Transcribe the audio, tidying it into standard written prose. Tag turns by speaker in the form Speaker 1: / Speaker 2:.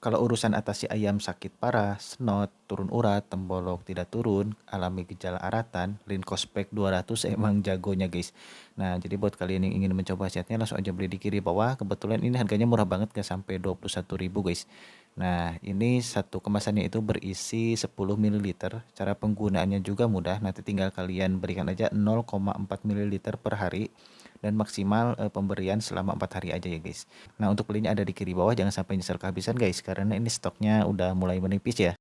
Speaker 1: Kalau urusan atasi ayam sakit parah, snot, turun urat, tembolok tidak turun, alami gejala aratan, Linkospek 200 emang jagonya guys. Nah, jadi buat kalian yang ingin mencoba setnya langsung aja beli di kiri bawah. Kebetulan ini harganya murah banget, gak sampai 21.000 guys. Nah, ini satu kemasannya itu berisi 10 ml. Cara penggunaannya juga mudah, nanti tinggal kalian berikan aja 0,4 ml per hari dan maksimal pemberian selama 4 hari aja ya guys. Nah, untuk belinya ada di kiri bawah, jangan sampai nyesel kehabisan guys, karena ini stoknya udah mulai menipis ya.